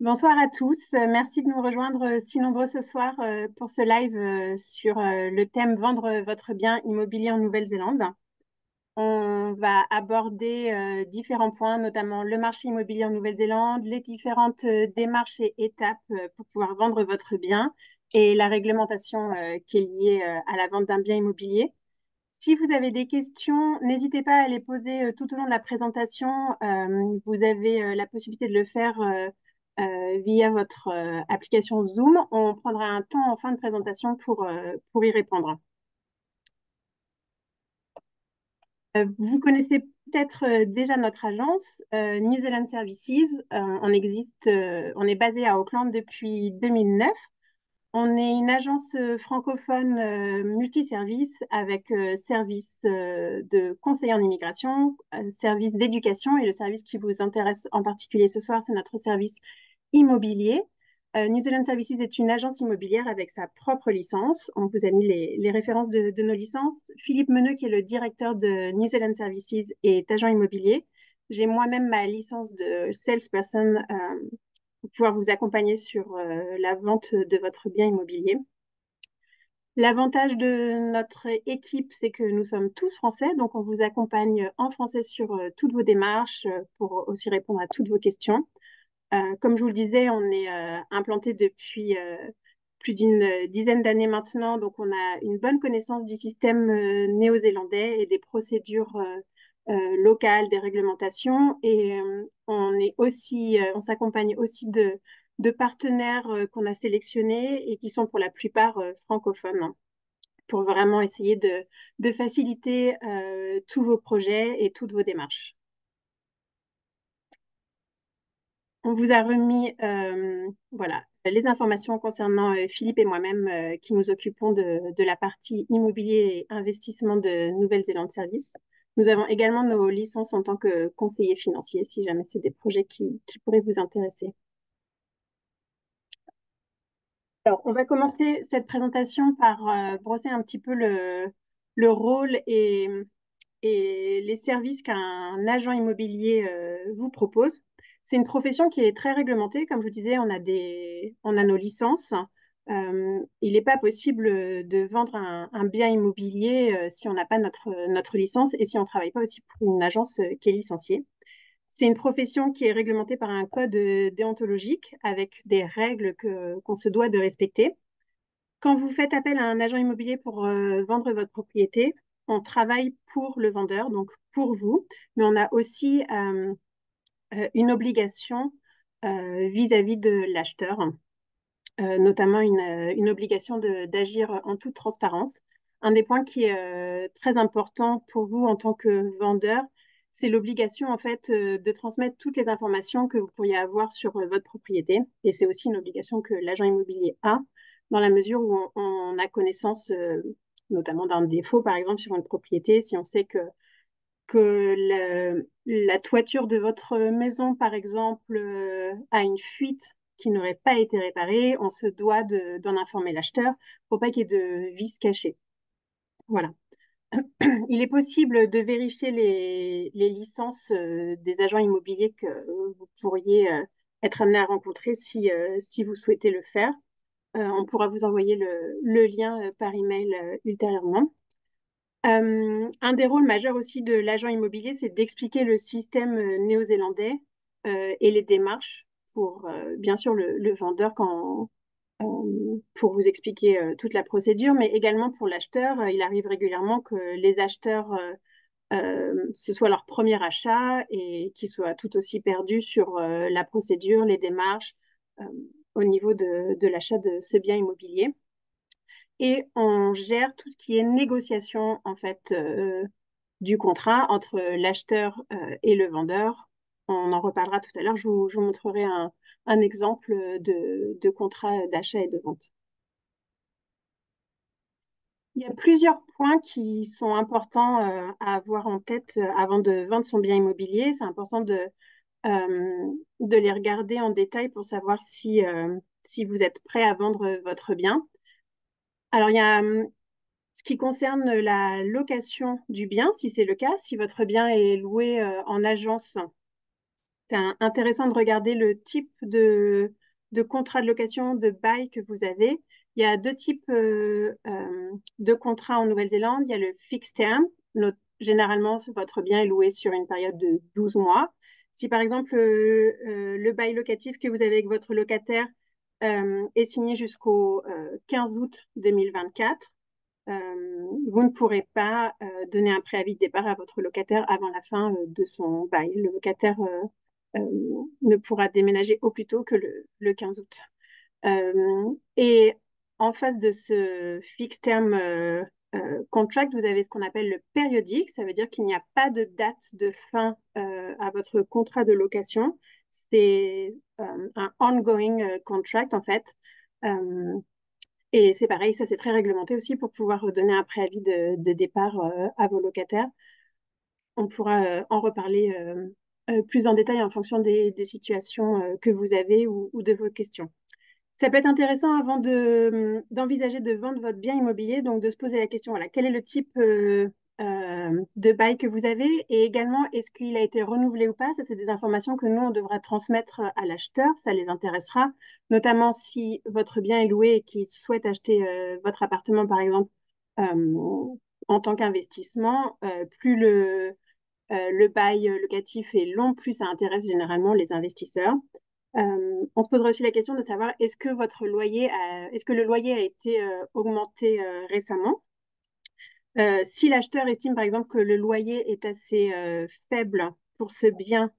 Bonsoir à tous. Merci de nous rejoindre si nombreux ce soir pour ce live sur le thème Vendre votre bien immobilier en Nouvelle-Zélande. On va aborder différents points, notamment le marché immobilier en Nouvelle-Zélande, les différentes démarches et étapes pour pouvoir vendre votre bien et la réglementation qui est liée à la vente d'un bien immobilier. Si vous avez des questions, n'hésitez pas à les poser tout au long de la présentation. Vous avez la possibilité de le faire via votre application Zoom. On prendra un temps en fin de présentation pour y répondre. Vous connaissez peut-être déjà notre agence, New Zealand Services. On est basé à Auckland depuis 2009. On est une agence francophone multiservice avec service de conseiller en immigration, service d'éducation et le service qui vous intéresse en particulier ce soir, c'est notre service immobilier. New Zealand Services est une agence immobilière avec sa propre licence. On vous a mis les références de nos licences. Philippe Meneux, qui est le directeur de New Zealand Services, est agent immobilier. J'ai moi-même ma licence de salesperson pour pouvoir vous accompagner sur la vente de votre bien immobilier. L'avantage de notre équipe, c'est que nous sommes tous français, donc on vous accompagne en français sur toutes vos démarches pour aussi répondre à toutes vos questions. Comme je vous le disais, on est implanté depuis plus d'une dizaine d'années maintenant, donc on a une bonne connaissance du système néo-zélandais et des procédures locales, des réglementations, et on s'accompagne aussi de partenaires qu'on a sélectionnés et qui sont pour la plupart francophones, hein, pour vraiment essayer de faciliter tous vos projets et toutes vos démarches. On vous a remis voilà, les informations concernant Philippe et moi-même qui nous occupons de la partie immobilier et investissement de Nouvelle-Zélande Service. Nous avons également nos licences en tant que conseiller financier si jamais c'est des projets qui pourraient vous intéresser. Alors, on va commencer cette présentation par brosser un petit peu le rôle et les services qu'un agent immobilier vous propose. C'est une profession qui est très réglementée. Comme je vous disais, on a nos licences. Il n'est pas possible de vendre un bien immobilier si on n'a pas notre licence et si on ne travaille pas aussi pour une agence qui est licenciée. C'est une profession qui est réglementée par un code déontologique avec des règles qu'on se doit de respecter. Quand vous faites appel à un agent immobilier pour vendre votre propriété, on travaille pour le vendeur, donc pour vous, mais on a aussi une obligation vis-à-vis de l'acheteur, notamment une obligation d'agir en toute transparence. Un des points qui est très important pour vous en tant que vendeur, c'est l'obligation en fait de transmettre toutes les informations que vous pourriez avoir sur votre propriété. Et c'est aussi une obligation que l'agent immobilier a dans la mesure où on a connaissance notamment d'un défaut, par exemple, sur une propriété. Si on sait que la toiture de votre maison, par exemple, a une fuite qui n'aurait pas été réparée, on se doit d'en informer l'acheteur pour pas qu'il y ait de vis cachés. Voilà. Il est possible de vérifier les licences des agents immobiliers que vous pourriez être amené à rencontrer si vous souhaitez le faire. On pourra vous envoyer le lien par email ultérieurement. Un des rôles majeurs aussi de l'agent immobilier, c'est d'expliquer le système néo-zélandais et les démarches pour, bien sûr, le vendeur pour vous expliquer toute la procédure, mais également pour l'acheteur. Il arrive régulièrement que les acheteurs, ce soit leur premier achat et qu'ils soient tout aussi perdus sur la procédure, les démarches euh, au niveau de l'achat de ce bien immobilier. Et on gère tout ce qui est négociation en fait du contrat entre l'acheteur et le vendeur. On en reparlera tout à l'heure. Je vous montrerai un exemple de contrat d'achat et de vente. Il y a plusieurs points qui sont importants à avoir en tête avant de vendre son bien immobilier. C'est important de les regarder en détail pour savoir si vous êtes prêt à vendre votre bien. Alors, il y a ce qui concerne la location du bien, si c'est le cas, si votre bien est loué en agence C'est intéressant de regarder le type de contrat de location, de bail que vous avez. Il y a deux types de contrats en Nouvelle-Zélande. Il y a le fixed term. Généralement, votre bien est loué sur une période de 12 mois. Si par exemple, le bail locatif que vous avez avec votre locataire est signé jusqu'au 15 août 2024, vous ne pourrez pas donner un préavis de départ à votre locataire avant la fin de son bail. Le locataire ne pourra déménager au plus tôt que le 15 août. Et en face de ce fixed term contract, vous avez ce qu'on appelle le périodique. Ça veut dire qu'il n'y a pas de date de fin à votre contrat de location. C'est un ongoing contract en fait. Euh, et c'est pareil, ça c'est très réglementé aussi pour pouvoir donner un préavis de départ à vos locataires. On pourra en reparler plus en détail en fonction des situations que vous avez ou de vos questions. Ça peut être intéressant avant d'envisager de vendre votre bien immobilier, donc de se poser la question, voilà, quel est le type de bail que vous avez et également est-ce qu'il a été renouvelé ou pas. Ça, c'est des informations que nous, on devra transmettre à l'acheteur, ça les intéressera, notamment si votre bien est loué et qu'il souhaite acheter votre appartement, par exemple, en tant qu'investissement. Plus le bail locatif est long, plus ça intéresse généralement les investisseurs. On se posera aussi la question de savoir est-ce que le loyer a été augmenté récemment? Si l'acheteur estime par exemple que le loyer est assez faible pour ce bien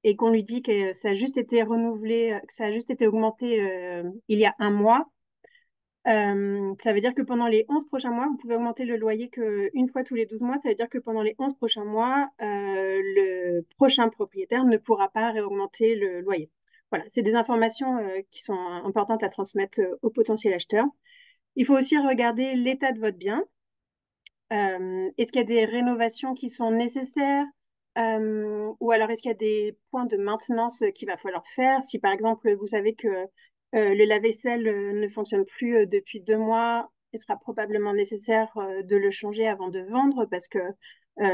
et qu'on lui dit que ça a juste été renouvelé, que ça a juste été augmenté il y a un mois, ça veut dire que pendant les 11 prochains mois, vous pouvez augmenter le loyer qu'une fois tous les 12 mois. Ça veut dire que pendant les 11 prochains mois, le prochain propriétaire ne pourra pas réaugmenter le loyer. Voilà, c'est des informations qui sont importantes à transmettre au potentiel acheteur. Il faut aussi regarder l'état de votre bien. Est-ce qu'il y a des rénovations qui sont nécessaires? Ou alors est-ce qu'il y a des points de maintenance qu'il va falloir faire? Si par exemple vous savez que le lave-vaisselle ne fonctionne plus depuis 2 mois, il sera probablement nécessaire de le changer avant de vendre parce que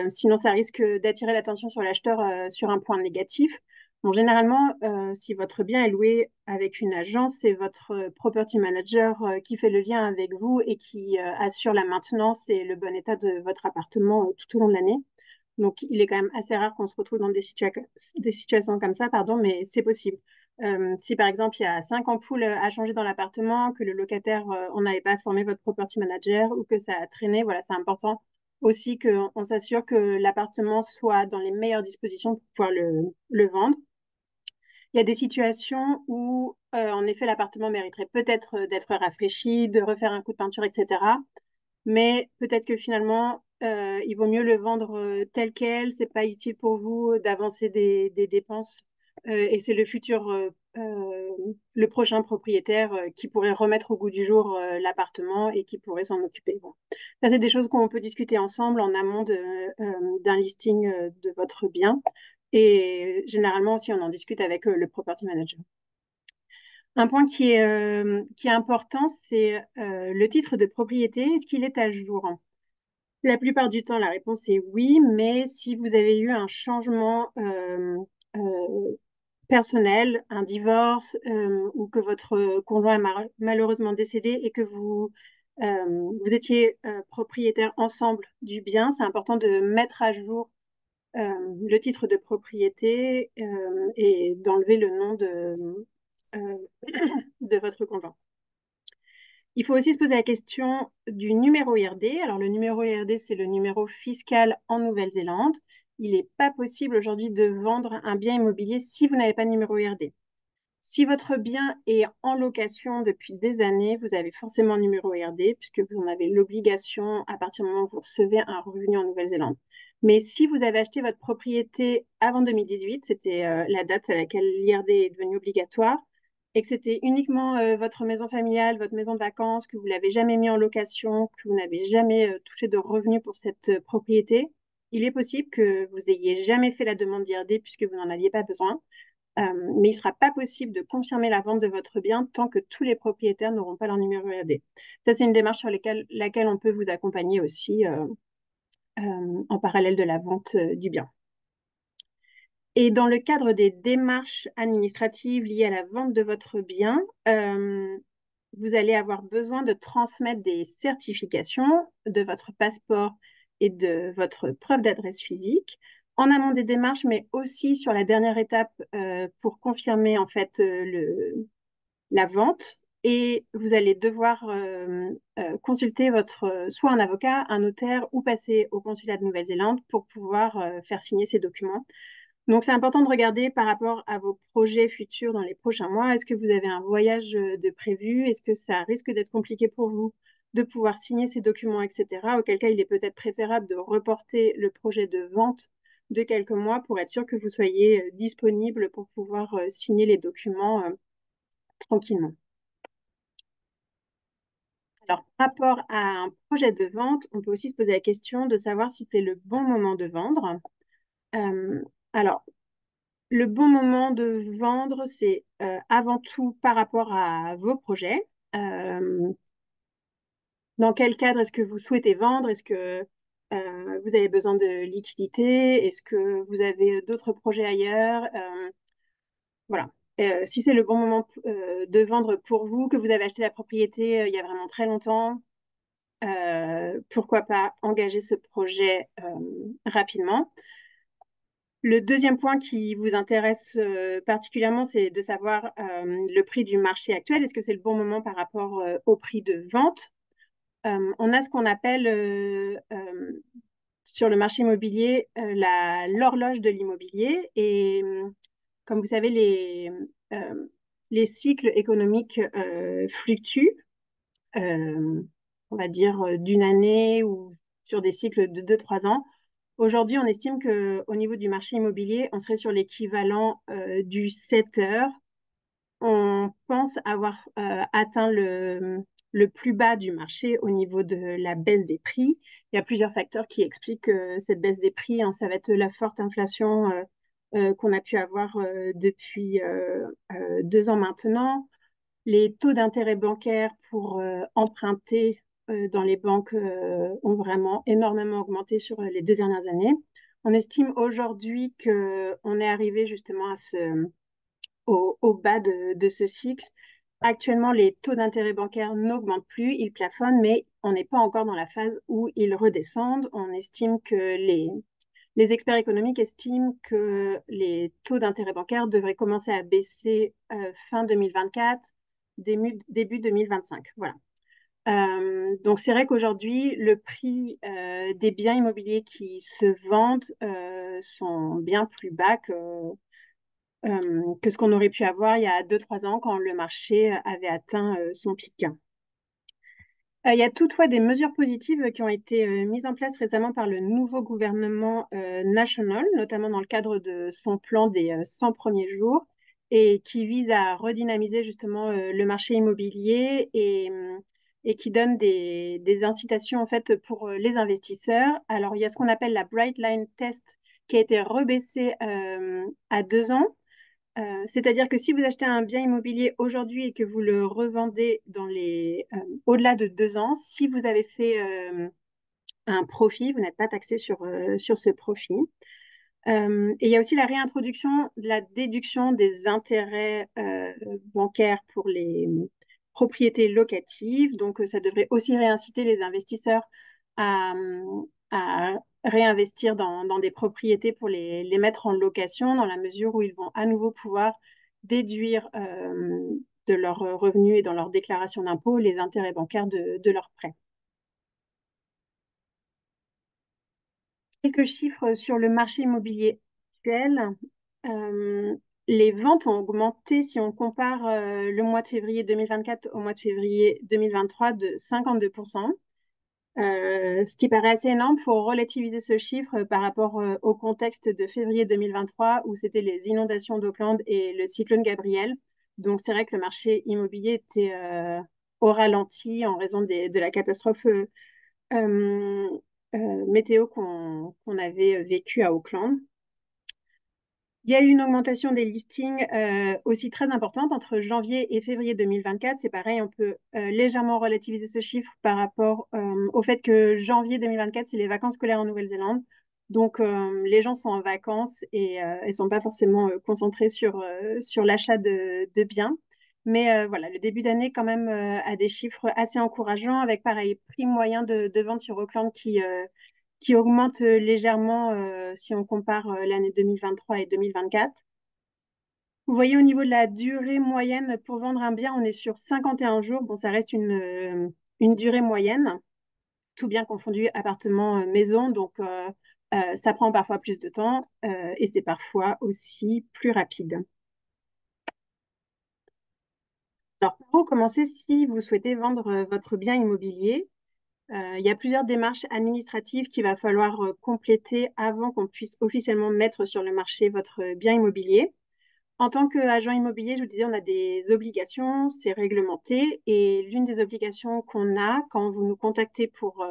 sinon ça risque d'attirer l'attention sur l'acheteur sur un point négatif. Bon, généralement, si votre bien est loué avec une agence, c'est votre property manager qui fait le lien avec vous et qui assure la maintenance et le bon état de votre appartement tout au long de l'année. Donc, il est quand même assez rare qu'on se retrouve dans des situations comme ça, pardon, mais c'est possible. Si par exemple, il y a 5 ampoules à changer dans l'appartement, que le locataire, on n'avait pas informé votre property manager ou que ça a traîné, voilà, c'est important aussi qu'on s'assure que l'appartement soit dans les meilleures dispositions pour pouvoir le vendre. Il y a des situations où, en effet, l'appartement mériterait peut-être d'être rafraîchi, de refaire un coup de peinture, etc. Mais peut-être que finalement, il vaut mieux le vendre tel quel. C'est pas utile pour vous d'avancer des dépenses. Et c'est le prochain propriétaire qui pourrait remettre au goût du jour l'appartement et qui pourrait s'en occuper. Bon. Ça, c'est des choses qu'on peut discuter ensemble en amont d'un listing de votre bien. Et généralement aussi, on en discute avec le property manager. Un point qui est important, c'est le titre de propriété. Est-ce qu'il est à jour? La plupart du temps, la réponse est oui, mais si vous avez eu un changement euh, personnel, un divorce, ou que votre conjoint est malheureusement décédé et que vous étiez propriétaires ensemble du bien, c'est important de mettre à jour le titre de propriété et d'enlever le nom euh, de votre conjoint. Il faut aussi se poser la question du numéro IRD. Alors, le numéro IRD, c'est le numéro fiscal en Nouvelle-Zélande. Il n'est pas possible aujourd'hui de vendre un bien immobilier si vous n'avez pas de numéro IRD. Si votre bien est en location depuis des années, vous avez forcément un numéro IRD puisque vous en avez l'obligation à partir du moment où vous recevez un revenu en Nouvelle-Zélande. Mais si vous avez acheté votre propriété avant 2018, c'était la date à laquelle l'IRD est devenu obligatoire, et que c'était uniquement votre maison familiale, votre maison de vacances, que vous l'avez jamais mis en location, que vous n'avez jamais touché de revenus pour cette propriété, il est possible que vous ayez jamais fait la demande d'IRD puisque vous n'en aviez pas besoin. Mais il ne sera pas possible de confirmer la vente de votre bien tant que tous les propriétaires n'auront pas leur numéro IRD. Ça, c'est une démarche sur laquelle on peut vous accompagner aussi en parallèle de la vente du bien. Et dans le cadre des démarches administratives liées à la vente de votre bien, vous allez avoir besoin de transmettre des certifications de votre passeport et de votre preuve d'adresse physique en amont des démarches, mais aussi sur la dernière étape pour confirmer en fait la vente. Et vous allez devoir consulter soit un avocat, un notaire ou passer au consulat de Nouvelle-Zélande pour pouvoir faire signer ces documents. Donc, c'est important de regarder par rapport à vos projets futurs dans les prochains mois. Est-ce que vous avez un voyage de prévu? Est-ce que ça risque d'être compliqué pour vous de pouvoir signer ces documents, etc. Auquel cas, il est peut-être préférable de reporter le projet de vente de quelques mois pour être sûr que vous soyez disponible pour pouvoir signer les documents tranquillement. Alors, par rapport à un projet de vente, on peut aussi se poser la question de savoir si c'est le bon moment de vendre. Euh, alors, le bon moment de vendre, c'est avant tout par rapport à vos projets. Euh, dans quel cadre est-ce que vous souhaitez vendre? Est-ce que vous avez besoin de liquidité? Est-ce que vous avez d'autres projets ailleurs? Voilà. Si c'est le bon moment de vendre pour vous, que vous avez acheté la propriété il y a vraiment très longtemps, pourquoi pas engager ce projet rapidement. Le deuxième point qui vous intéresse particulièrement, c'est de savoir le prix du marché actuel. Est-ce que c'est le bon moment par rapport au prix de vente? On a ce qu'on appelle sur le marché immobilier l'horloge de l'immobilier. Et comme vous savez, les cycles économiques fluctuent, euh, on va dire d'une année ou sur des cycles de 2-3 ans. Aujourd'hui, on estime qu'au niveau du marché immobilier, on serait sur l'équivalent du 7 heures. On pense avoir atteint le plus bas du marché au niveau de la baisse des prix. Il y a plusieurs facteurs qui expliquent cette baisse des prix, hein. Ça va être la forte inflation qu'on a pu avoir depuis 2 ans maintenant, les taux d'intérêt bancaire pour emprunter dans les banques ont vraiment énormément augmenté sur les 2 dernières années. On estime aujourd'hui qu'on est arrivé justement au bas de ce cycle. Actuellement, les taux d'intérêt bancaire n'augmentent plus, ils plafonnent, mais on n'est pas encore dans la phase où ils redescendent. On estime que les experts économiques estiment que les taux d'intérêt bancaire devraient commencer à baisser fin 2024, début 2025. Voilà. Donc c'est vrai qu'aujourd'hui, le prix des biens immobiliers qui se vendent sont bien plus bas que ce qu'on aurait pu avoir il y a 2-3 ans quand le marché avait atteint son pic. Il y a toutefois des mesures positives qui ont été mises en place récemment par le nouveau gouvernement national, notamment dans le cadre de son plan des 100 premiers jours, et qui vise à redynamiser justement le marché immobilier et qui donne des incitations en fait pour les investisseurs. Alors, il y a ce qu'on appelle la Bright Line Test qui a été rebaissée à 2 ans. C'est-à-dire que si vous achetez un bien immobilier aujourd'hui et que vous le revendez au-delà de 2 ans, si vous avez fait un profit, vous n'êtes pas taxé sur ce profit. Et il y a aussi la réintroduction de la déduction des intérêts bancaires pour les propriétés locatives. Donc, ça devrait aussi réinciter les investisseurs à, à réinvestir dans des propriétés pour les mettre en location dans la mesure où ils vont à nouveau pouvoir déduire de leurs revenus et dans leur déclaration d'impôt les intérêts bancaires de leurs prêts. Quelques chiffres sur le marché immobilier actuel. Euh, les ventes ont augmenté si on compare le mois de février 2024 au mois de février 2023 de 52%. Ce qui paraît assez énorme, il faut relativiser ce chiffre par rapport au contexte de février 2023 où c'était les inondations d'Auckland et le cyclone Gabriel. Donc c'est vrai que le marché immobilier était au ralenti en raison de la catastrophe euh, météo qu'on avait vécue à Auckland. Il y a eu une augmentation des listings aussi très importante entre janvier et février 2024. C'est pareil, on peut légèrement relativiser ce chiffre par rapport au fait que janvier 2024, c'est les vacances scolaires en Nouvelle-Zélande. Donc, les gens sont en vacances et ils sont pas forcément concentrés sur l'achat de biens. Mais voilà, le début d'année quand même a des chiffres assez encourageants avec pareil, prix moyen de vente sur Auckland qui augmente légèrement si on compare l'année 2023 et 2024. Vous voyez, au niveau de la durée moyenne pour vendre un bien, on est sur 51 jours. Bon, ça reste une durée moyenne, tout bien confondu, appartement, maison. Donc, ça prend parfois plus de temps et c'est parfois aussi plus rapide. Alors, pour vous commencer, si vous souhaitez vendre votre bien immobilier, il y a plusieurs démarches administratives qu'il va falloir compléter avant qu'on puisse officiellement mettre sur le marché votre bien immobilier. En tant qu'agent immobilier, je vous disais, on a des obligations, c'est réglementé. Et l'une des obligations qu'on a quand vous nous contactez pour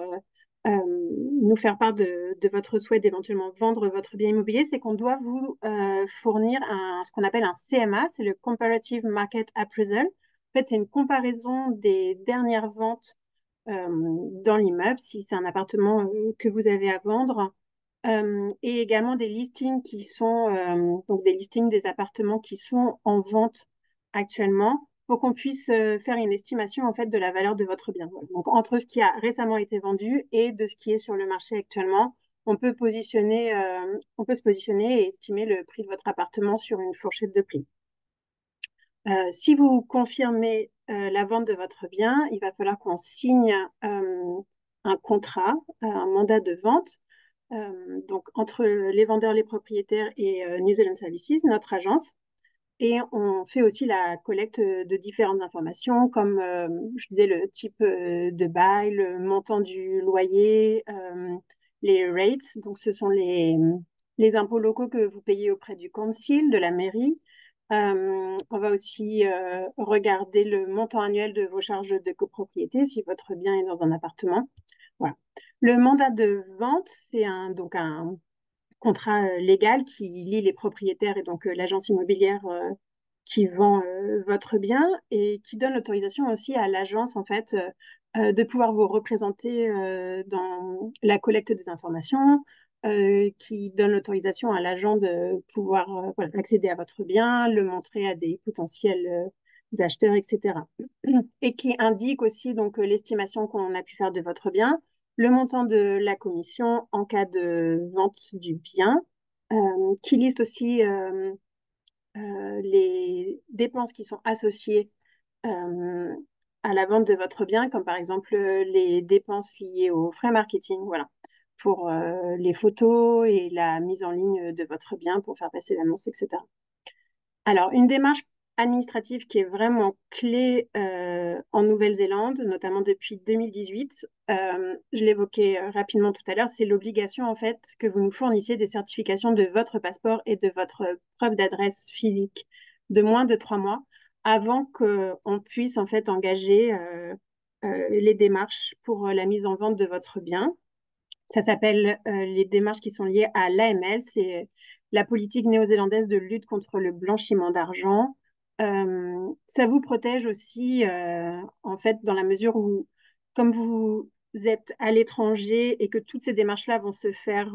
nous faire part de votre souhait d'éventuellement vendre votre bien immobilier, c'est qu'on doit vous fournir ce qu'on appelle un CMA, c'est le Comparative Market Appraisal. En fait, c'est une comparaison des dernières ventes dans l'immeuble, si c'est un appartement que vous avez à vendre, et également des listings qui sont donc des listings des appartements qui sont en vente actuellement pour qu'on puisse faire une estimation en fait de la valeur de votre bien. Voilà. Donc entre ce qui a récemment été vendu et de ce qui est sur le marché actuellement, on peut se positionner et estimer le prix de votre appartement sur une fourchette de prix. Si vous confirmez la vente de votre bien, il va falloir qu'on signe un contrat, un mandat de vente donc entre les vendeurs, les propriétaires et New Zealand Services, notre agence. Et on fait aussi la collecte de différentes informations, comme je disais, le type de bail, le montant du loyer, les rates. Donc, ce sont les impôts locaux que vous payez auprès du council, de la mairie. On va aussi regarder le montant annuel de vos charges de copropriété si votre bien est dans un appartement. Voilà. Le mandat de vente, c'est donc un contrat légal qui lie les propriétaires et donc l'agence immobilière qui vend votre bien et qui donne l'autorisation aussi à l'agence en fait de pouvoir vous représenter dans la collecte des informations, qui donne l'autorisation à l'agent de pouvoir voilà, accéder à votre bien, le montrer à des potentiels acheteurs, etc. Et qui indique aussi donc l'estimation qu'on a pu faire de votre bien, le montant de la commission en cas de vente du bien, qui liste aussi les dépenses qui sont associées euh, à la vente de votre bien, comme par exemple les dépenses liées aux frais marketing, voilà, pour les photos et la mise en ligne de votre bien pour faire passer l'annonce, etc. Alors, une démarche administrative qui est vraiment clé en Nouvelle-Zélande, notamment depuis 2018, je l'évoquais rapidement tout à l'heure, c'est l'obligation en fait que vous nous fournissiez des certifications de votre passeport et de votre preuve d'adresse physique de moins de 3 mois avant qu'on puisse en fait engager les démarches pour la mise en vente de votre bien. Ça s'appelle les démarches qui sont liées à l'AML, c'est la politique néo-zélandaise de lutte contre le blanchiment d'argent. Ça vous protège aussi, en fait, dans la mesure où, comme vous êtes à l'étranger et que toutes ces démarches-là vont se faire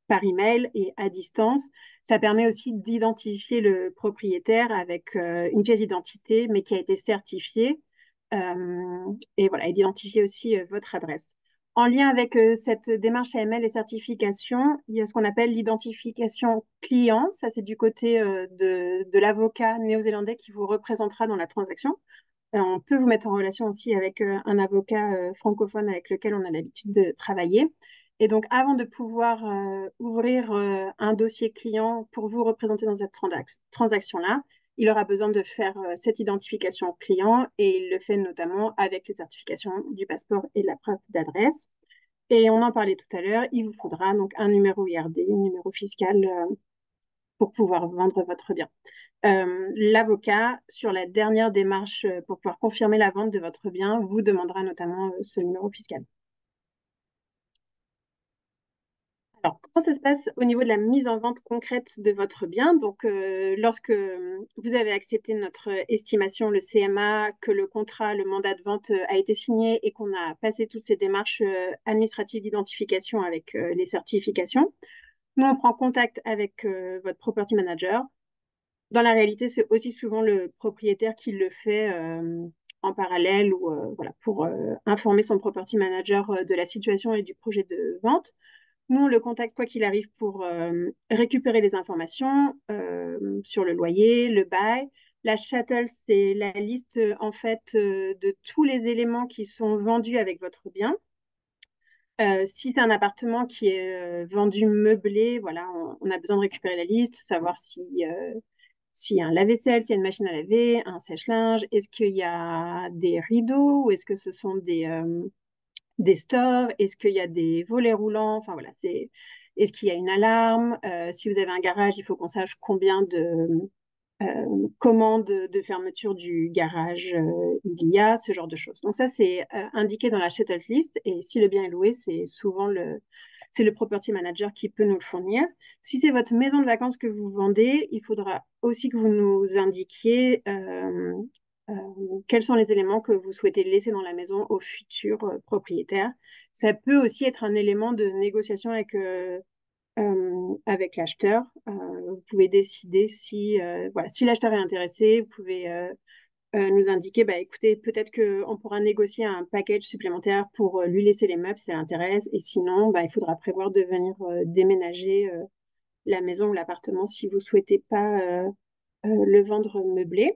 par email et à distance, ça permet aussi d'identifier le propriétaire avec une pièce d'identité, mais qui a été certifiée. Et voilà, et d'identifier aussi votre adresse. En lien avec cette démarche AML et certification, il y a ce qu'on appelle l'identification client. Ça, c'est du côté de l'avocat néo-zélandais qui vous représentera dans la transaction. On peut vous mettre en relation aussi avec un avocat francophone avec lequel on a l'habitude de travailler. Et donc, avant de pouvoir ouvrir un dossier client pour vous représenter dans cette transaction-là, il aura besoin de faire cette identification client et il le fait notamment avec les certifications du passeport et de la preuve d'adresse. Et on en parlait tout à l'heure, il vous faudra donc un numéro IRD, un numéro fiscal pour pouvoir vendre votre bien. L'avocat, sur la dernière démarche pour pouvoir confirmer la vente de votre bien, vous demandera notamment ce numéro fiscal. Alors, comment ça se passe au niveau de la mise en vente concrète de votre bien? Donc, lorsque vous avez accepté notre estimation, le CMA, que le contrat, le mandat de vente a été signé et qu'on a passé toutes ces démarches administratives d'identification avec les certifications, nous, on prend contact avec votre property manager. Dans la réalité, c'est aussi souvent le propriétaire qui le fait en parallèle ou voilà, pour informer son property manager de la situation et du projet de vente. Nous, on le contacte quoi qu'il arrive pour récupérer les informations sur le loyer, le bail. La chattel, c'est la liste en fait de tous les éléments qui sont vendus avec votre bien. Si c'est un appartement qui est vendu meublé, voilà, on a besoin de récupérer la liste, savoir si, s'il y a un lave-vaisselle, s'il y a une machine à laver, un sèche-linge, est-ce qu'il y a des rideaux ou est-ce que ce sont des stores, est-ce qu'il y a des volets roulants, enfin voilà, est-ce qu'il y a une alarme, si vous avez un garage, il faut qu'on sache combien de commandes de fermeture du garage il y a, ce genre de choses. Donc ça, c'est indiqué dans la Shuttles List et si le bien est loué, c'est le property manager qui peut nous le fournir. Si c'est votre maison de vacances que vous vendez, il faudra aussi que vous nous indiquiez euh, quels sont les éléments que vous souhaitez laisser dans la maison au futur propriétaire. Ça peut aussi être un élément de négociation avec l'acheteur. Vous pouvez décider si, voilà, si l'acheteur est intéressé, vous pouvez nous indiquer, bah, écoutez, peut-être qu'on pourra négocier un package supplémentaire pour lui laisser les meubles si ça l'intéresse. Et sinon, bah, il faudra prévoir de venir déménager la maison ou l'appartement si vous ne souhaitez pas le vendre meublé.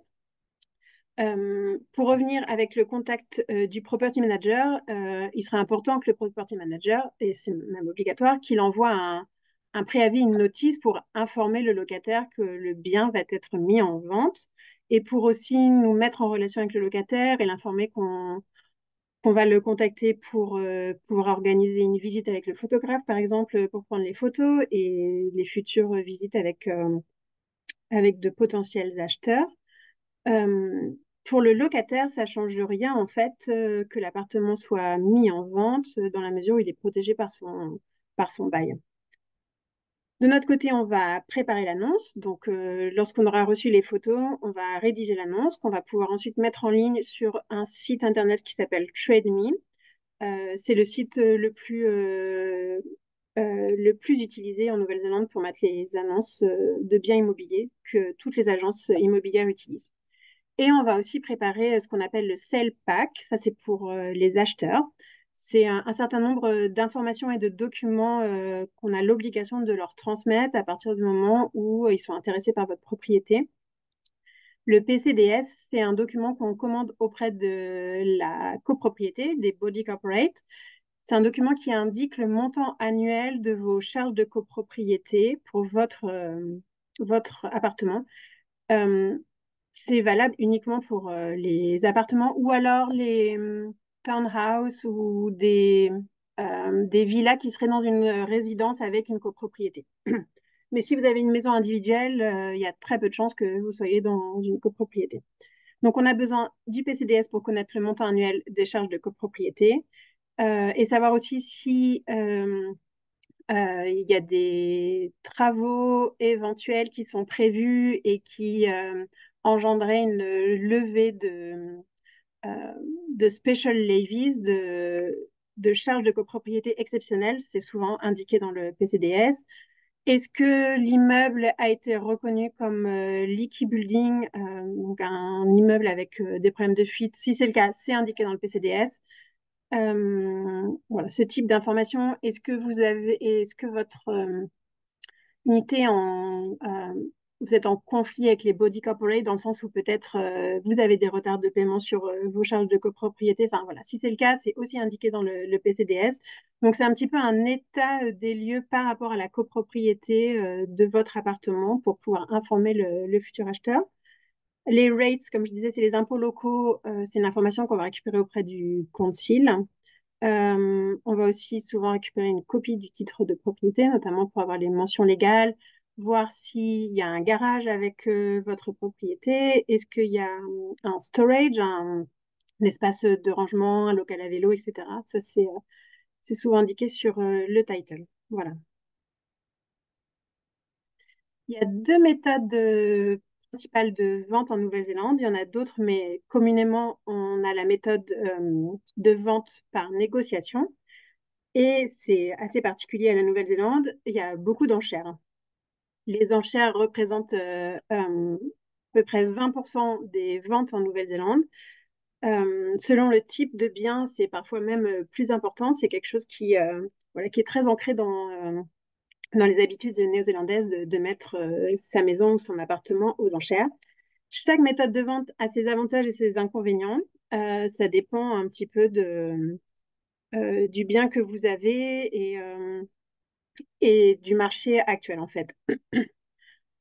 Pour revenir avec le contact du property manager, il serait important que le property manager, et c'est même obligatoire, qu'il envoie un préavis, une notice pour informer le locataire que le bien va être mis en vente et pour aussi nous mettre en relation avec le locataire et l'informer qu'on va le contacter pour pouvoir organiser une visite avec le photographe, par exemple, pour prendre les photos et les futures visites avec de potentiels acheteurs. Euh, pour le locataire, ça change rien en fait que l'appartement soit mis en vente dans la mesure où il est protégé par son bail. De notre côté, on va préparer l'annonce. Donc, lorsqu'on aura reçu les photos, on va rédiger l'annonce qu'on va pouvoir ensuite mettre en ligne sur un site internet qui s'appelle TradeMe. C'est le site le plus utilisé en Nouvelle-Zélande pour mettre les annonces de biens immobiliers que toutes les agences immobilières utilisent. Et on va aussi préparer ce qu'on appelle le sell pack. Ça, c'est pour les acheteurs. C'est un certain nombre d'informations et de documents qu'on a l'obligation de leur transmettre à partir du moment où ils sont intéressés par votre propriété. Le PCDS, c'est un document qu'on commande auprès de la copropriété, des body corporate. C'est un document qui indique le montant annuel de vos charges de copropriété pour votre appartement. Euh, c'est valable uniquement pour les appartements ou alors les townhouses ou des villas qui seraient dans une résidence avec une copropriété. Mais si vous avez une maison individuelle, il y a très peu de chances que vous soyez dans une copropriété. Donc, on a besoin du PCDS pour connaître le montant annuel des charges de copropriété et savoir aussi si il y a des travaux éventuels qui sont prévus et qui engendraient une levée de special levies, de charges de copropriété exceptionnelles. C'est souvent indiqué dans le PCDS. Est-ce que l'immeuble a été reconnu comme leaky building, donc un immeuble avec des problèmes de fuite? Si c'est le cas, c'est indiqué dans le PCDS. Voilà, ce type d'information. Est-ce que votre unité vous êtes en conflit avec les body corporate dans le sens où peut-être vous avez des retards de paiement sur vos charges de copropriété. Enfin voilà, si c'est le cas, c'est aussi indiqué dans le PCDS. Donc c'est un petit peu un état des lieux par rapport à la copropriété de votre appartement pour pouvoir informer le futur acheteur. Les rates, comme je disais, c'est les impôts locaux. C'est une information qu'on va récupérer auprès du Concile. On va aussi souvent récupérer une copie du titre de propriété, notamment pour avoir les mentions légales, voir s'il y a un garage avec votre propriété, est-ce qu'il y a un storage, un espace de rangement, un local à vélo, etc. Ça, c'est souvent indiqué sur le title. Voilà. Il y a deux méthodes principales de vente en Nouvelle-Zélande. Il y en a d'autres, mais communément, on a la méthode de vente par négociation. Et c'est assez particulier à la Nouvelle-Zélande. Il y a beaucoup d'enchères. Les enchères représentent à peu près 20% des ventes en Nouvelle-Zélande. Selon le type de bien, c'est parfois même plus important. C'est quelque chose voilà, qui est très ancré dans les habitudes néo-zélandaises de mettre sa maison ou son appartement aux enchères. Chaque méthode de vente a ses avantages et ses inconvénients. Ça dépend un petit peu du bien que vous avez et du marché actuel, en fait.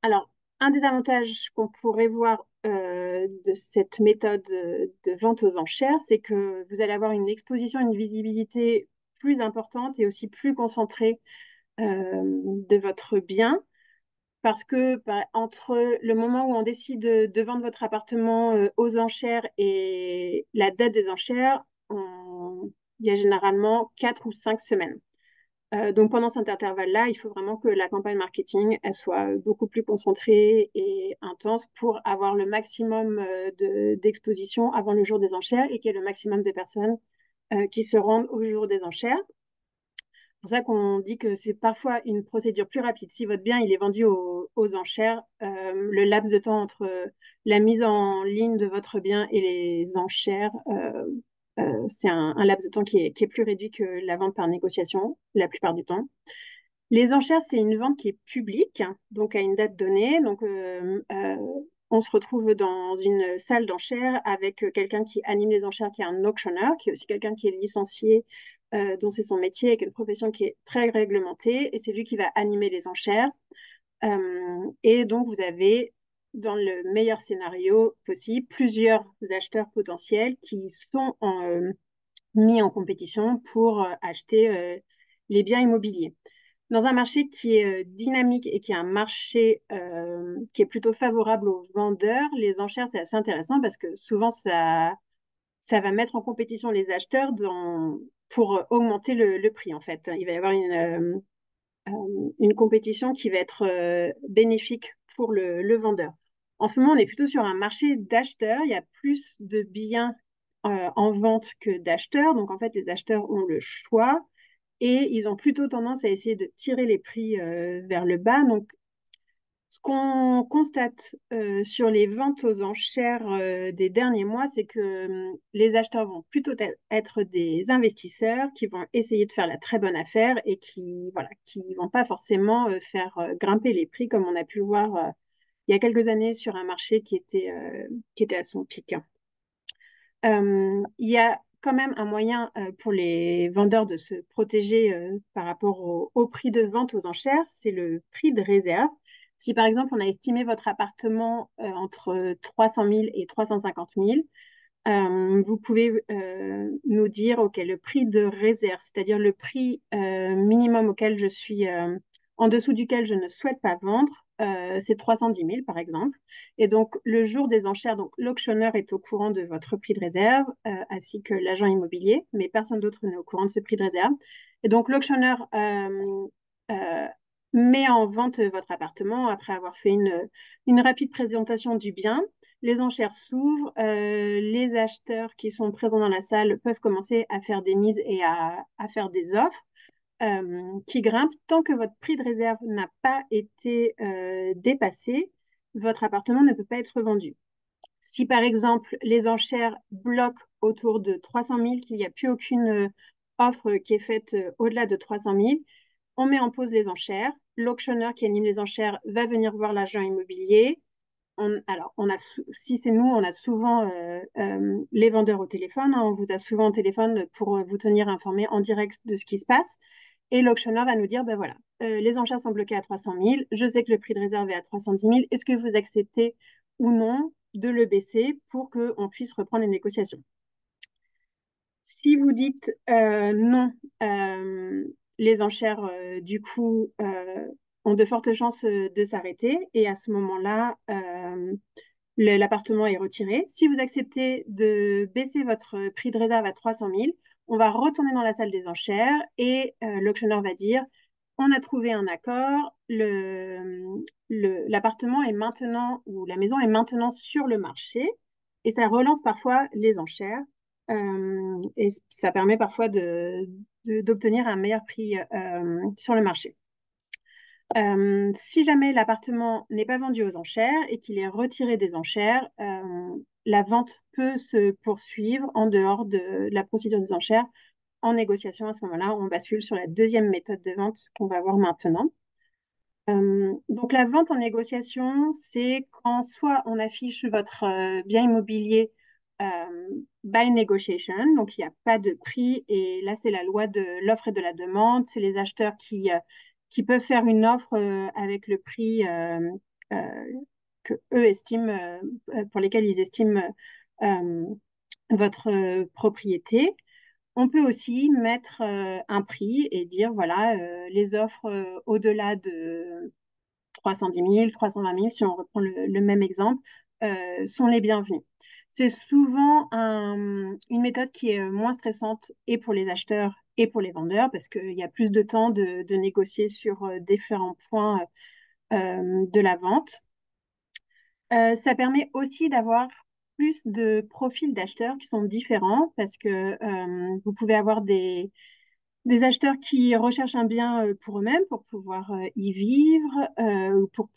Alors, un des avantages qu'on pourrait voir de cette méthode de vente aux enchères, c'est que vous allez avoir une exposition, une visibilité plus importante et aussi plus concentrée de votre bien. Parce que entre le moment où on décide de vendre votre appartement aux enchères et la date des enchères, il y a généralement 4 ou 5 semaines. Donc pendant cet intervalle-là, il faut vraiment que la campagne marketing elle soit beaucoup plus concentrée et intense pour avoir le maximum d'exposition avant le jour des enchères et qu'il y ait le maximum de personnes qui se rendent au jour des enchères. C'est pour ça qu'on dit que c'est parfois une procédure plus rapide. Si votre bien il est vendu aux enchères, le laps de temps entre la mise en ligne de votre bien et les enchères, c'est un laps de temps qui est plus réduit que la vente par négociation la plupart du temps. Les enchères, c'est une vente qui est publique, donc à une date donnée. Donc, on se retrouve dans une salle d'enchères avec quelqu'un qui anime les enchères, qui est un auctionneur, qui est aussi quelqu'un qui est licencié, dont c'est son métier, avec une profession qui est très réglementée. Et c'est lui qui va animer les enchères. Et donc, vous avez, dans le meilleur scénario possible, plusieurs acheteurs potentiels qui sont mis en compétition pour acheter les biens immobiliers. Dans un marché qui est dynamique et qui est un marché qui est plutôt favorable aux vendeurs, les enchères, c'est assez intéressant parce que souvent, ça va mettre en compétition les acheteurs pour augmenter le prix, en fait. Il va y avoir une compétition qui va être bénéfique pour le vendeur. En ce moment, on est plutôt sur un marché d'acheteurs. Il y a plus de biens en vente que d'acheteurs. Donc, en fait, les acheteurs ont le choix et ils ont plutôt tendance à essayer de tirer les prix vers le bas. Donc, ce qu'on constate sur les ventes aux enchères des derniers mois, c'est que les acheteurs vont plutôt être des investisseurs qui vont essayer de faire la très bonne affaire et voilà, qui vont pas forcément faire grimper les prix comme on a pu le voir il y a quelques années sur un marché qui était à son pic. Il y a quand même un moyen pour les vendeurs de se protéger par rapport au prix de vente aux enchères, c'est le prix de réserve. Si par exemple on a estimé votre appartement entre 300 000 et 350 000, vous pouvez nous dire, OK, le prix de réserve, c'est-à-dire le prix minimum en dessous duquel je ne souhaite pas vendre, c'est 310 000 par exemple. Et donc, le jour des enchères, donc l'auctionneur est au courant de votre prix de réserve, ainsi que l'agent immobilier, mais personne d'autre n'est au courant de ce prix de réserve. Et donc, l'auctionneur euh, met en vente votre appartement après avoir fait une rapide présentation du bien. Les enchères s'ouvrent, les acheteurs qui sont présents dans la salle peuvent commencer à faire des mises et à faire des offres qui grimpent. Tant que votre prix de réserve n'a pas été dépassé, votre appartement ne peut pas être vendu. Si par exemple les enchères bloquent autour de 300 000, qu'il n'y a plus aucune offre qui est faite au-delà de 300 000, on met en pause les enchères. L'auctionneur qui anime les enchères va venir voir l'agent immobilier. Alors, si c'est nous, on a souvent les vendeurs au téléphone. Hein, on vous a souvent au téléphone pour vous tenir informé en direct de ce qui se passe. Et l'auctionneur va nous dire, ben voilà, les enchères sont bloquées à 300 000. Je sais que le prix de réserve est à 310 000. Est-ce que vous acceptez ou non de le baisser pour qu'on puisse reprendre les négociations? Si vous dites non, les enchères, du coup, ont de fortes chances de s'arrêter. Et à ce moment-là, l'appartement est retiré. Si vous acceptez de baisser votre prix de réserve à 300 000, on va retourner dans la salle des enchères et l'auctionneur va dire On a trouvé un accord, l'appartement est maintenant, ou la maison est maintenant sur le marché, et ça relance parfois les enchères, et ça permet parfois d'obtenir un meilleur prix sur le marché. Si jamais l'appartement n'est pas vendu aux enchères et qu'il est retiré des enchères, la vente peut se poursuivre en dehors de la procédure des enchères. En négociation, à ce moment-là, on bascule sur la deuxième méthode de vente qu'on va voir maintenant. Donc la vente en négociation, c'est quand soit on affiche votre bien immobilier euh, by negotiation, donc il n'y a pas de prix, et là c'est la loi de l'offre et de la demande, c'est les acheteurs qui peuvent faire une offre avec le prix euh, que eux estiment, pour lesquels ils estiment euh, votre propriété. On peut aussi mettre un prix et dire, voilà, les offres au-delà de 310 000, 320 000, si on reprend le même exemple, sont les bienvenus. C'est souvent une méthode qui est moins stressante et pour les acheteurs et pour les vendeurs parce qu'il y a plus de temps de négocier sur différents points de la vente. Ça permet aussi d'avoir plus de profils d'acheteurs qui sont différents parce que vous pouvez avoir des acheteurs qui recherchent un bien pour eux-mêmes, pour pouvoir y vivre, ou pour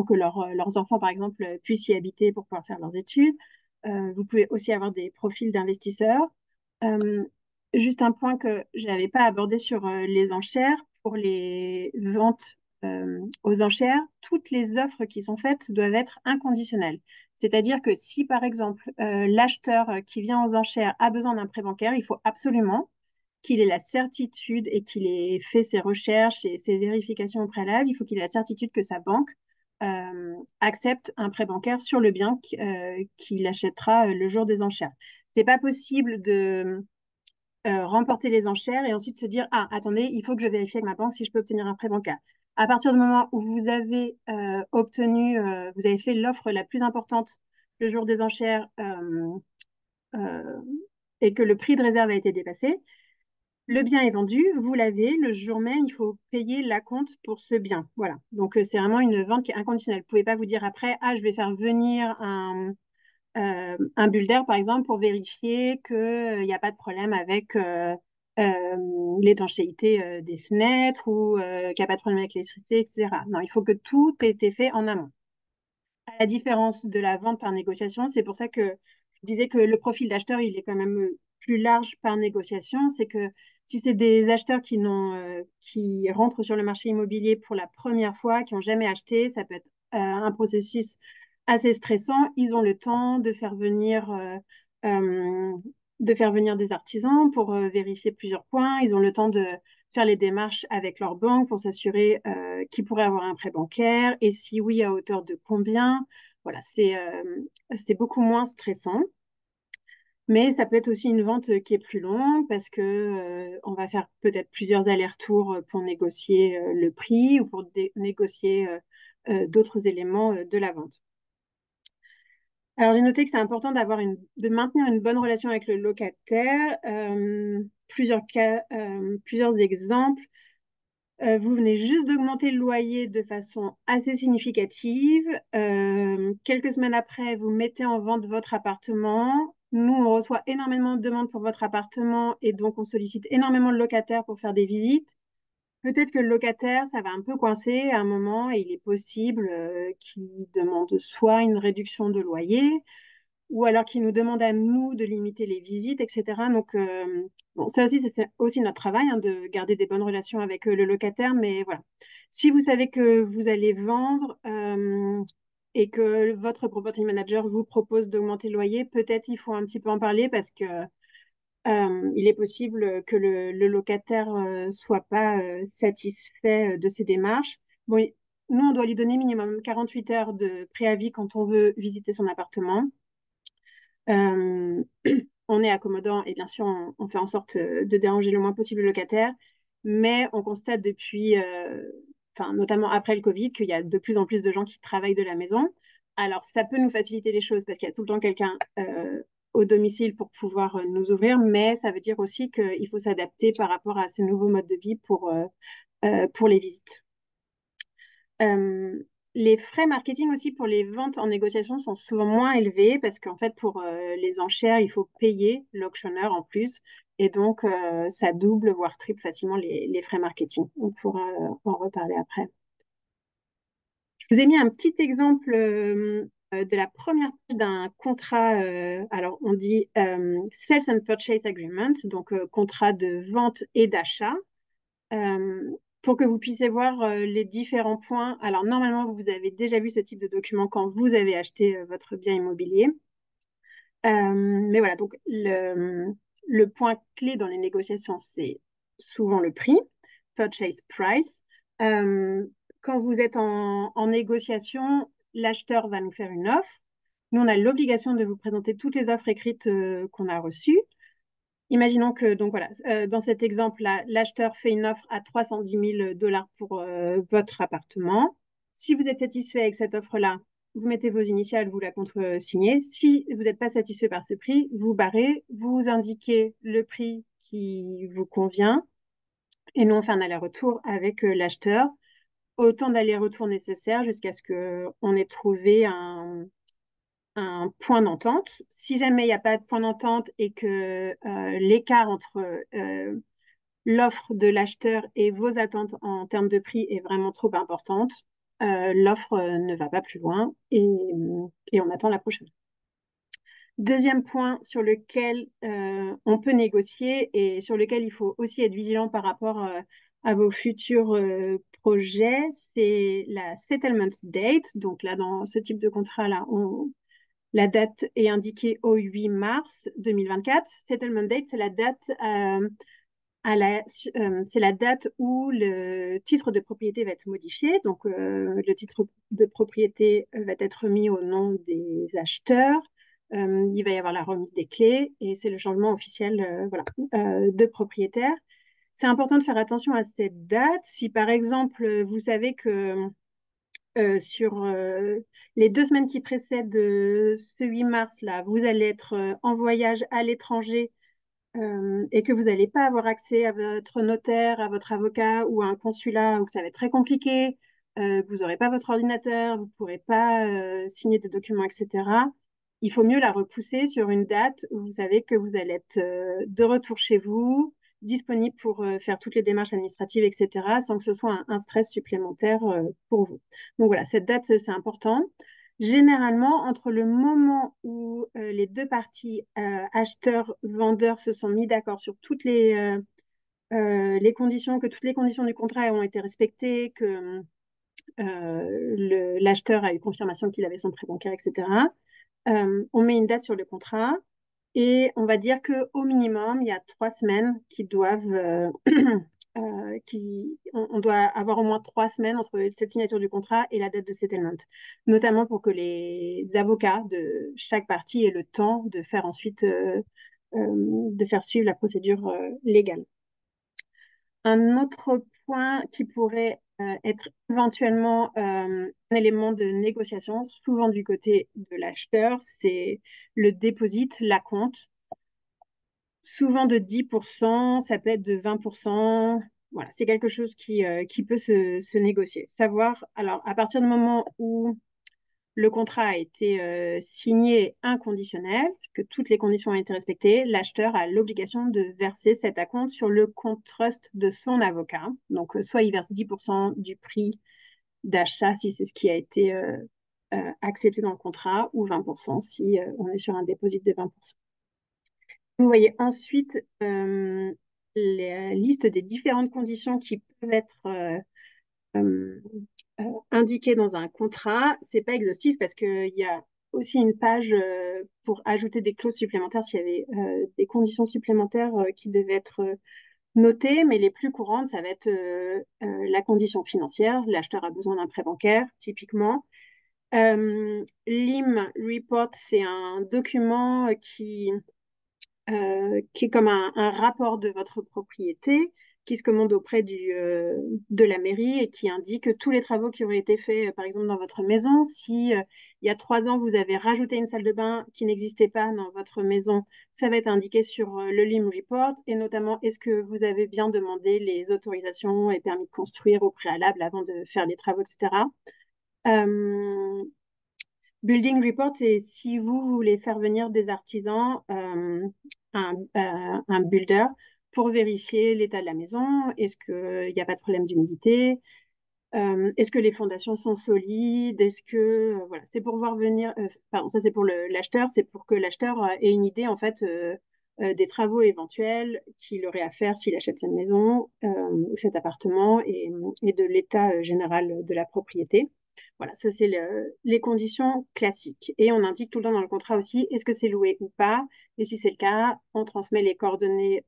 que leurs enfants, par exemple, puissent y habiter pour pouvoir faire leurs études. Vous pouvez aussi avoir des profils d'investisseurs. Euh, Juste un point que je n'avais pas abordé sur les enchères. Pour les ventes aux enchères, toutes les offres qui sont faites doivent être inconditionnelles. C'est-à-dire que si, par exemple, l'acheteur qui vient aux enchères a besoin d'un prêt bancaire, il faut absolument qu'il ait la certitude et qu'il ait fait ses recherches et ses vérifications au préalable, il faut qu'il ait la certitude que sa banque accepte un prêt bancaire sur le bien qu'il achètera le jour des enchères. C'est pas possible de remporter les enchères et ensuite se dire, ah, attendez, il faut que je vérifie avec ma banque si je peux obtenir un prêt bancaire. À partir du moment où vous avez vous avez fait l'offre la plus importante le jour des enchères euh, et que le prix de réserve a été dépassé, le bien est vendu, vous l'avez, le jour même, il faut payer l'acompte pour ce bien. Voilà. Donc, c'est vraiment une vente qui est inconditionnelle. Vous ne pouvez pas vous dire après, ah, je vais faire venir un builder, par exemple, pour vérifier qu'il n'y a pas de problème avec l'étanchéité des fenêtres ou qu'il n'y a pas de problème avec l'électricité, etc. Non, il faut que tout ait été fait en amont. À la différence de la vente par négociation, c'est pour ça que je disais que le profil d'acheteur, il est quand même plus large par négociation. C'est que si c'est des acheteurs qui rentrent sur le marché immobilier pour la première fois, qui n'ont jamais acheté, ça peut être un processus assez stressant. Ils ont le temps euh, de faire venir des artisans pour vérifier plusieurs points. Ils ont le temps de faire les démarches avec leur banque pour s'assurer qu'ils pourraient avoir un prêt bancaire et si oui, à hauteur de combien. Voilà, c'est beaucoup moins stressant. Mais ça peut être aussi une vente qui est plus longue parce que on va faire peut-être plusieurs allers-retours pour négocier le prix ou pour négocier d'autres éléments de la vente. Alors, j'ai noté que c'est important de maintenir une bonne relation avec le locataire. Plusieurs exemples. Vous venez juste d'augmenter le loyer de façon assez significative. Quelques semaines après, vous mettez en vente votre appartement. Nous, on reçoit énormément de demandes pour votre appartement et donc on sollicite énormément de locataires pour faire des visites. Peut-être que le locataire, ça va un peu coincer à un moment et il est possible qu'il demande soit une réduction de loyer, ou alors qui nous demandent à nous de limiter les visites, etc. Donc, bon, ça aussi, c'est aussi notre travail, hein, de garder des bonnes relations avec le locataire. Mais voilà, si vous savez que vous allez vendre et que votre property manager vous propose d'augmenter le loyer, peut-être il faut un petit peu en parler parce que il est possible que le locataire soit pas satisfait de ses démarches. Bon, nous, on doit lui donner minimum 48 heures de préavis quand on veut visiter son appartement. Euh, on est accommodant et bien sûr, on fait en sorte de déranger le moins possible le locataire, mais on constate depuis, enfin, notamment après le Covid, qu'il y a de plus en plus de gens qui travaillent de la maison. Alors, ça peut nous faciliter les choses parce qu'il y a tout le temps quelqu'un au domicile pour pouvoir nous ouvrir, mais ça veut dire aussi qu'il faut s'adapter par rapport à ces nouveaux modes de vie pour les visites. Euh, les frais marketing aussi pour les ventes en négociation sont souvent moins élevés parce qu'en fait, pour les enchères, il faut payer l'auctionneur en plus. Et donc, ça double, voire triple facilement les frais marketing. On pourra en reparler après. Je vous ai mis un petit exemple de la première page d'un contrat. Alors, on dit Sales and Purchase Agreement, donc contrat de vente et d'achat. Euh, pour que vous puissiez voir les différents points. Alors, normalement, vous avez déjà vu ce type de document quand vous avez acheté votre bien immobilier. Mais voilà, donc le point clé dans les négociations, c'est souvent le prix, purchase price. Euh, Quand vous êtes en négociation, l'acheteur va nous faire une offre. Nous, on a l'obligation de vous présenter toutes les offres écrites qu'on a reçues. Imaginons que, donc voilà, dans cet exemple-là, l'acheteur fait une offre à 310 000 dollars pour votre appartement. Si vous êtes satisfait avec cette offre-là, vous mettez vos initiales, vous la contre-signez. Si vous n'êtes pas satisfait par ce prix, vous barrez, vous indiquez le prix qui vous convient et nous, on fait un aller-retour avec l'acheteur, autant d'allers-retours nécessaires jusqu'à ce qu'on ait trouvé un point d'entente. Si jamais il n'y a pas de point d'entente et que l'écart entre l'offre de l'acheteur et vos attentes en termes de prix est vraiment trop importante, l'offre ne va pas plus loin et on attend la prochaine. Deuxième point sur lequel on peut négocier et sur lequel il faut aussi être vigilant par rapport à vos futurs projets, c'est la settlement date. Donc là, dans ce type de contrat-là, la date est indiquée au 8 mars 2024. Settlement date, c'est la date c'est la date où le titre de propriété va être modifié. Donc, le titre de propriété va être mis au nom des acheteurs. Il va y avoir la remise des clés et c'est le changement officiel voilà, de propriétaire. C'est important de faire attention à cette date. Si par exemple, vous savez que sur les 2 semaines qui précèdent ce 8 mars-là, vous allez être en voyage à l'étranger et que vous n'allez pas avoir accès à votre notaire, à votre avocat ou à un consulat, ou que ça va être très compliqué, que vous n'aurez pas votre ordinateur, vous ne pourrez pas signer des documents, etc., il faut mieux la repousser sur une date où vous savez que vous allez être de retour chez vous, disponible pour faire toutes les démarches administratives, etc., sans que ce soit un stress supplémentaire pour vous. Donc voilà, cette date, c'est important. Généralement, entre le moment où les deux parties, acheteurs-vendeurs, se sont mis d'accord sur toutes les conditions, que toutes les conditions du contrat ont été respectées, que l'acheteur a eu confirmation qu'il avait son prêt bancaire, etc., on met une date sur le contrat et on va dire qu'au minimum, il y a 3 semaines qui doivent, on doit avoir au moins 3 semaines entre cette signature du contrat et la date de settlement, notamment pour que les avocats de chaque partie aient le temps de faire ensuite, de faire suivre la procédure légale. Un autre point qui pourrait être éventuellement un élément de négociation, souvent du côté de l'acheteur, c'est le déposit, l'acompte. Souvent de 10%, ça peut être de 20%. Voilà, c'est quelque chose qui peut se négocier. Savoir, alors, à partir du moment où le contrat a été signé inconditionnel, que toutes les conditions ont été respectées, l'acheteur a l'obligation de verser cet acompte sur le compte trust de son avocat. Donc, soit il verse 10% du prix d'achat si c'est ce qui a été accepté dans le contrat, ou 20% si on est sur un dépôt de 20%. Vous voyez ensuite la liste des différentes conditions qui peuvent être euh, indiquées dans un contrat. C'est pas exhaustif parce qu'il y a aussi une page pour ajouter des clauses supplémentaires s'il y avait des conditions supplémentaires qui devaient être notées, mais les plus courantes, ça va être la condition financière. L'acheteur a besoin d'un prêt bancaire, typiquement. L'IM Report, c'est un document qui est comme un rapport de votre propriété qui se commande auprès de la mairie et qui indique tous les travaux qui auraient été faits, par exemple, dans votre maison. Si il y a 3 ans, vous avez rajouté une salle de bain qui n'existait pas dans votre maison, ça va être indiqué sur le LIM Report, et notamment, est-ce que vous avez bien demandé les autorisations et permis de construire au préalable avant de faire les travaux, etc. Euh, Building Report, c'est si vous voulez faire venir des artisans, un builder, pour vérifier l'état de la maison. Est-ce qu'il n'y a pas de problème d'humidité? Est-ce que les fondations sont solides? Est-ce que voilà, c'est pour voir venir. Pardon, ça c'est pour l'acheteur, c'est pour que l'acheteur ait une idée en fait des travaux éventuels qu'il aurait à faire s'il achète cette maison ou cet appartement et de l'état général de la propriété. Voilà, ça c'est les conditions classiques. Et on indique tout le temps dans le contrat aussi est-ce que c'est loué ou pas. Et si c'est le cas, on transmet les coordonnées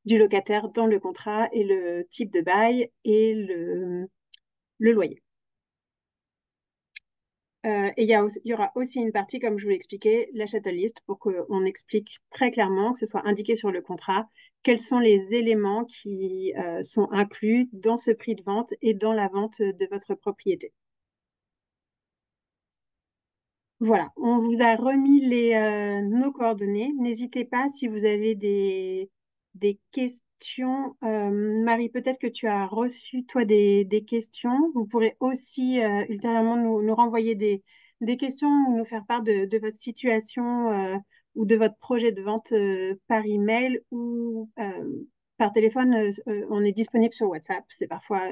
du locataire dans le contrat et le type de bail et le loyer. Et il y aura aussi une partie, comme je vous l'expliquais, la shuttle list, pour qu'on explique très clairement, que ce soit indiqué sur le contrat, quels sont les éléments qui sont inclus dans ce prix de vente et dans la vente de votre propriété. Voilà, on vous a remis nos coordonnées. N'hésitez pas si vous avez des questions. Marie, peut-être que tu as reçu, toi, des questions. Vous pourrez aussi ultérieurement nous renvoyer des questions ou nous faire part de votre situation ou de votre projet de vente par email ou par téléphone. On est disponible sur WhatsApp. C'est parfois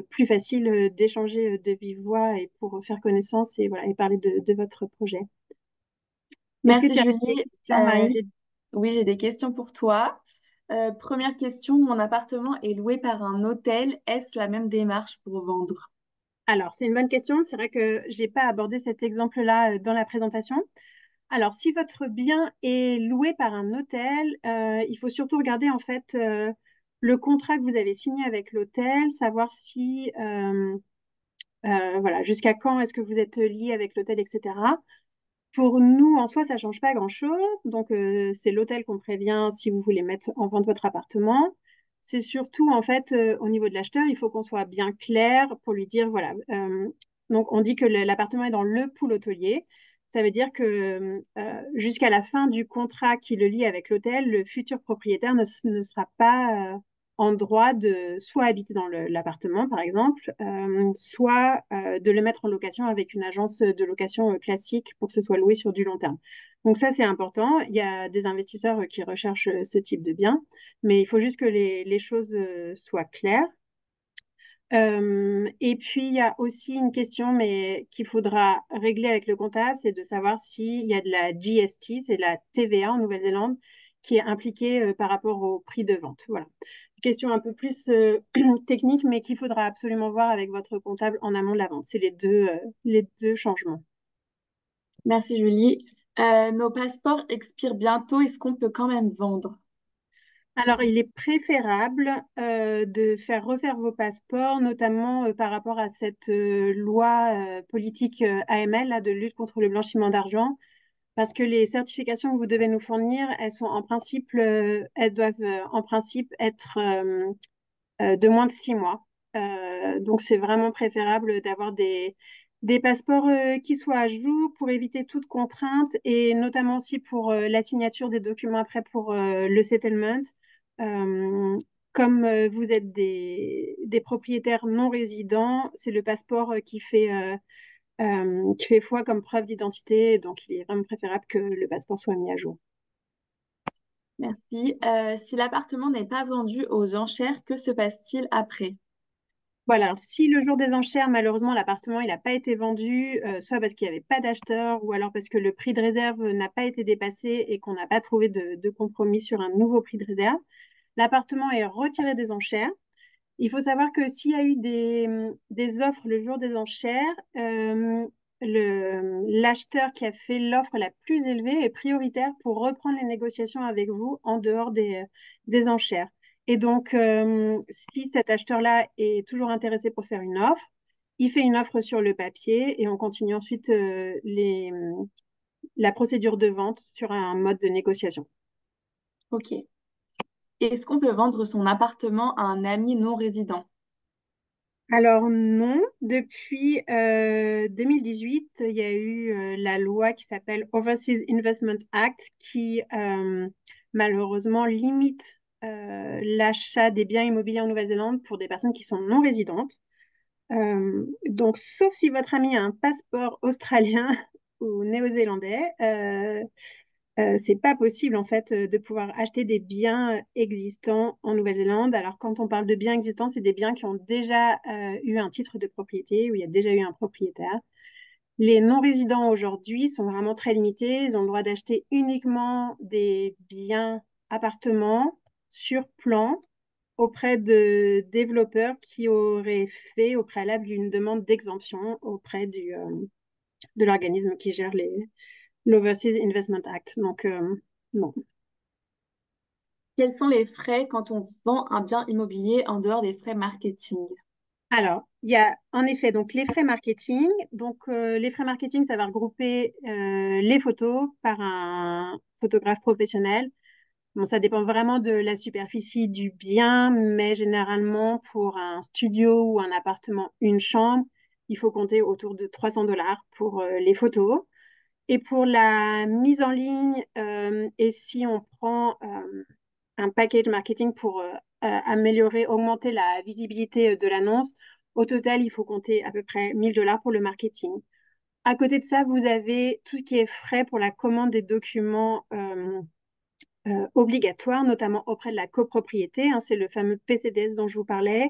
plus facile d'échanger de vive voix et pour faire connaissance et, voilà, et parler de votre projet. Est-ce que Merci tu as des Julie. questions, Marie? Oui, j'ai des questions pour toi. Première question, mon appartement est loué par un hôtel. Est-ce la même démarche pour vendre? Alors, c'est une bonne question. C'est vrai que j'ai pas abordé cet exemple-là dans la présentation. Alors, si votre bien est loué par un hôtel, il faut surtout regarder en fait le contrat que vous avez signé avec l'hôtel, savoir si voilà, jusqu'à quand est-ce que vous êtes lié avec l'hôtel, etc. Pour nous, en soi, ça change pas grand-chose. Donc, c'est l'hôtel qu'on prévient si vous voulez mettre en vente votre appartement. C'est surtout, en fait, au niveau de l'acheteur, il faut qu'on soit bien clair pour lui dire, voilà, donc on dit que l'appartement est dans le pool hôtelier. Ça veut dire que jusqu'à la fin du contrat qui le lie avec l'hôtel, le futur propriétaire ne sera pas en droit de soit habiter dans l'appartement, par exemple, soit de le mettre en location avec une agence de location classique pour que ce soit loué sur du long terme. Donc ça, c'est important. Il y a des investisseurs qui recherchent ce type de bien, mais il faut juste que les choses soient claires. Et puis, il y a aussi une question, mais qu'il faudra régler avec le comptable, c'est de savoir s'il y a de la GST, c'est de la TVA en Nouvelle-Zélande, qui est impliquée par rapport au prix de vente. Voilà. Question un peu plus technique, mais qu'il faudra absolument voir avec votre comptable en amont de la vente. C'est les deux changements. Merci Julie. Nos passeports expirent bientôt. Est-ce qu'on peut quand même vendre? Alors, il est préférable de faire refaire vos passeports, notamment par rapport à cette loi politique AML, là, de lutte contre le blanchiment d'argent, parce que les certifications que vous devez nous fournir, elles sont en principe, elles doivent en principe être de moins de 6 mois. Donc, c'est vraiment préférable d'avoir des passeports qui soient à jour pour éviter toute contrainte et notamment aussi pour la signature des documents après pour le settlement. Euh, Comme vous êtes des propriétaires non résidents, c'est le passeport qui fait foi comme preuve d'identité. Donc, il est vraiment préférable que le passeport soit mis à jour. Merci. Si l'appartement n'est pas vendu aux enchères, que se passe-t-il après? Voilà, alors si le jour des enchères, malheureusement, l'appartement il n'a pas été vendu, soit parce qu'il n'y avait pas d'acheteur, ou alors parce que le prix de réserve n'a pas été dépassé et qu'on n'a pas trouvé de compromis sur un nouveau prix de réserve, l'appartement est retiré des enchères. Il faut savoir que s'il y a eu des offres le jour des enchères, l'acheteur qui a fait l'offre la plus élevée est prioritaire pour reprendre les négociations avec vous en dehors des enchères. Et donc, si cet acheteur-là est toujours intéressé pour faire une offre, il fait une offre sur le papier et on continue ensuite la procédure de vente sur un mode de négociation. Ok. Est-ce qu'on peut vendre son appartement à un ami non résident? Alors non, depuis 2018, il y a eu la loi qui s'appelle Overseas Investment Act qui malheureusement limite l'achat des biens immobiliers en Nouvelle-Zélande pour des personnes qui sont non résidentes. Donc, sauf si votre ami a un passeport australien ou néo-zélandais, c'est pas possible en fait de pouvoir acheter des biens existants en Nouvelle-Zélande. Alors quand on parle de biens existants, c'est des biens qui ont déjà eu un titre de propriété, où il y a déjà eu un propriétaire. Les non-résidents aujourd'hui sont vraiment très limités. Ils ont le droit d'acheter uniquement des biens appartements sur plan auprès de développeurs qui auraient fait au préalable une demande d'exemption auprès de l'organisme qui gère l'Overseas Investment Act. Donc, non. Quels sont les frais quand on vend un bien immobilier en dehors des frais marketing? Alors, il y a en effet donc les frais marketing. Donc, les frais marketing, ça va regrouper les photos par un photographe professionnel. Bon, ça dépend vraiment de la superficie du bien, mais généralement pour un studio ou un appartement, une chambre, il faut compter autour de 300 $ pour les photos. Et pour la mise en ligne, et si on prend un package marketing pour améliorer, augmenter la visibilité de l'annonce, au total, il faut compter à peu près 1000 $ pour le marketing. À côté de ça, vous avez tout ce qui est frais pour la commande des documents obligatoires, notamment auprès de la copropriété, hein, c'est le fameux PCDS dont je vous parlais.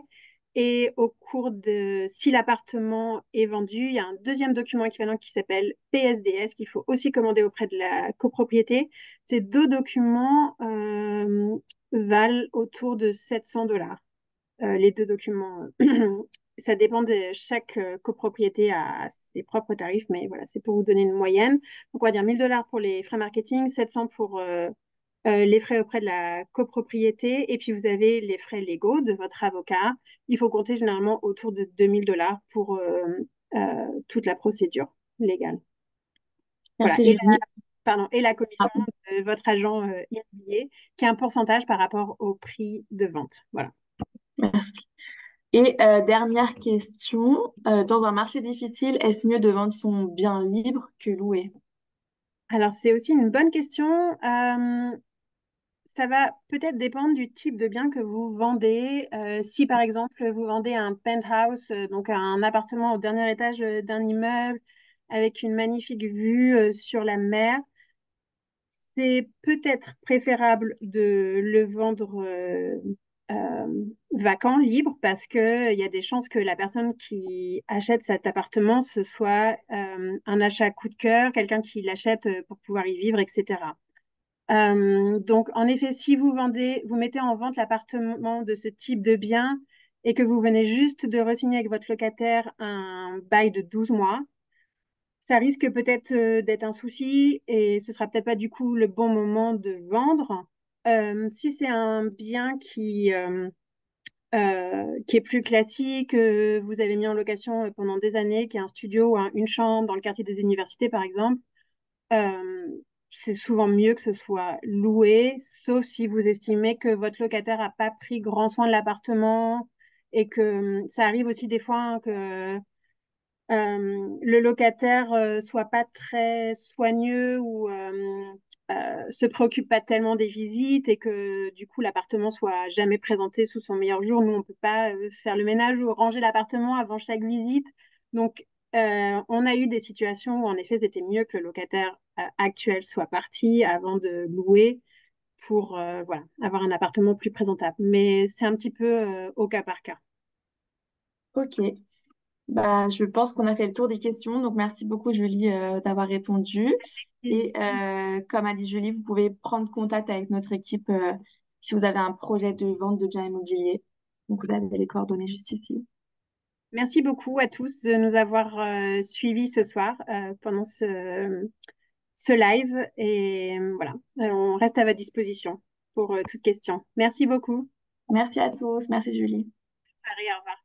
Et au cours de, si l'appartement est vendu, il y a un deuxième document équivalent qui s'appelle PSDS qu'il faut aussi commander auprès de la copropriété. Ces deux documents valent autour de 700 $. Les deux documents, ça dépend de chaque copropriété à ses propres tarifs, mais voilà, c'est pour vous donner une moyenne. Donc on va dire 1000 $ pour les frais marketing, 700 pour les frais auprès de la copropriété, et puis vous avez les frais légaux de votre avocat. Il faut compter généralement autour de 2000 $ pour toute la procédure légale. Voilà. Merci Julie. Pardon, et la commission de votre agent immobilier, qui est un pourcentage par rapport au prix de vente. Voilà. Merci. Et dernière question, dans un marché difficile, est-ce mieux de vendre son bien libre que loué? Alors, c'est aussi une bonne question. Ça va peut-être dépendre du type de bien que vous vendez. Si par exemple vous vendez un penthouse, donc un appartement au dernier étage d'un immeuble avec une magnifique vue sur la mer, c'est peut-être préférable de le vendre vacant, libre, parce qu'il y a des chances que la personne qui achète cet appartement, ce soit un achat coup de cœur, quelqu'un qui l'achète pour pouvoir y vivre, etc. Donc, en effet, si vous vendez, vous mettez en vente l'appartement de ce type de bien et que vous venez juste de re-signer avec votre locataire un bail de 12 mois, ça risque peut-être d'être un souci et ce sera peut-être pas du coup le bon moment de vendre. Si c'est un bien qui est plus classique, vous avez mis en location pendant des années, qui est un studio ou une chambre dans le quartier des universités, par exemple, euh, c'est souvent mieux que ce soit loué, sauf si vous estimez que votre locataire n'a pas pris grand soin de l'appartement et que ça arrive aussi des fois hein, que le locataire soit pas très soigneux ou se préoccupe pas tellement des visites et que du coup l'appartement soit jamais présenté sous son meilleur jour. Nous, on peut pas faire le ménage ou ranger l'appartement avant chaque visite. Donc, on a eu des situations où en effet, c'était mieux que le locataire actuel soit parti avant de louer pour voilà, avoir un appartement plus présentable. Mais c'est un petit peu au cas par cas. Ok. Bah, je pense qu'on a fait le tour des questions. Donc, merci beaucoup, Julie, d'avoir répondu. Et comme a dit Julie, vous pouvez prendre contact avec notre équipe si vous avez un projet de vente de biens immobiliers. Donc, vous avez les coordonnées juste ici. Merci beaucoup à tous de nous avoir suivis ce soir pendant ce live. Et voilà, on reste à votre disposition pour toute question. Merci beaucoup. Merci à tous. Merci, Julie. Marie, au revoir.